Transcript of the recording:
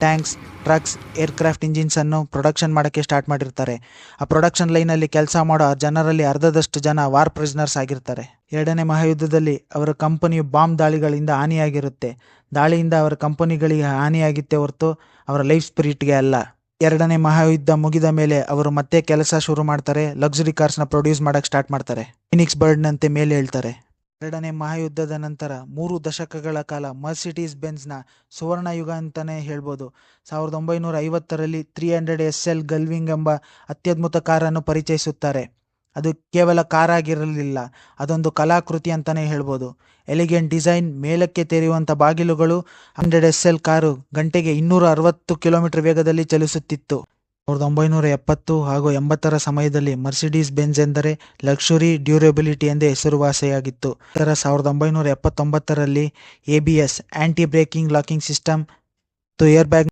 Thanks, trucks, aircraft ಇಂಜಿನ್ಸನ್ನು production ಮಾಡೋಕ್ಕೆ start ಮಾಡಿರ್ತಾರೆ. ಆ ಪ್ರೊಡಕ್ಷನ್ ಲೈನಲ್ಲಿ ಕೆಲಸ ಮಾಡೋ ಜನರಲ್ಲಿ ಅರ್ಧದಷ್ಟು ಜನ ವಾರ್ ಪ್ರಿಸ್ನರ್ಸ್ ಆಗಿರ್ತಾರೆ. 2ನೇ ಮಹಾಯುದ್ಧದಲ್ಲಿ ಅವರ ಕಂಪನಿಯು ಬಾಂಬ್ ದಾಳಿಗಳಿಂದ ಹಾನಿಯಾಗಿರುತ್ತೆ. ದಾಳಿಯಿಂದ ಅವರ ಕಂಪನಿಗಳಿಗೆ ಹಾನಿಯಾಗಿತ್ತೇ ಹೊರತು ಅವರ ಲೈಫ್ ಸ್ಪಿರಿಟ್ಗೆ ಅಲ್ಲ. 2ನೇ ಮಹಾಯುದ್ಧ ಮುಗಿದ ಮೇಲೆ ಅವರು ಮತ್ತೆ ಕೆಲಸ ಶುರು ಮಾಡ್ತಾರೆ. ಲಕ್ಸುರಿ ಕಾರ್ಸ್ನ ಪ್ರೊಡ್ಯೂಸ್ ಮಾಡೋಕ್ಕೆ ಸ್ಟಾರ್ಟ್ ಮಾಡ್ತಾರೆ. ಫೀನಿಕ್ಸ್ ಬರ್ಡ್ನಂತೆ ಮೇಲೆ ಹೇಳ್ತಾರೆ. 2ನೇ ಮಹಾಯುದ್ಧದ ನಂತರ 3 ದಶಕಗಳ ಕಾಲ ಮರ್ಸಿಡೀಸ್ ಬೆಂಜ್ನ ಸುವರ್ಣ ಯುಗ ಅಂತಲೇ ಹೇಳ್ಬೋದು. 1950ರಲ್ಲಿ 300 SL ಗಲ್ವಿಂಗ್ ಎಂಬ ಅತ್ಯದ್ಭುತ ಕಾರನ್ನು ಪರಿಚಯಿಸುತ್ತಾರೆ. ಅದು ಕೇವಲ ಕಾರಾಗಿರಲಿಲ್ಲ, ಅದೊಂದು ಕಲಾಕೃತಿ ಅಂತಲೇ ಹೇಳ್ಬೋದು. ಎಲಿಗೆಂಟ್ ಡಿಸೈನ್, ಮೇಲಕ್ಕೆ ತೆರೆಯುವಂಥ ಬಾಗಿಲುಗಳು. 100 SL ಕಾರು ಗಂಟೆಗೆ 260 ಕಿಲೋಮೀಟರ್ ವೇಗದಲ್ಲಿ ಚಲಿಸುತ್ತಿತ್ತು. 1970 ಹಾಗೂ 80ರ ಸಮಯದಲ್ಲಿ ಮರ್ಸಿಡೀಸ್ ಬೆಂಜ್ ಎಂದರೆ ಲಕ್ಸುರಿ, ಡ್ಯೂರಬಿಲಿಟಿ ಎಂದೇ ಹೆಸರುವಾಸಿಯಾಗಿತ್ತು. ನಂತರ 1979ರಲ್ಲಿ ABS anti braking locking system ಮತ್ತು ಏರ್ ಬ್ಯಾಗ್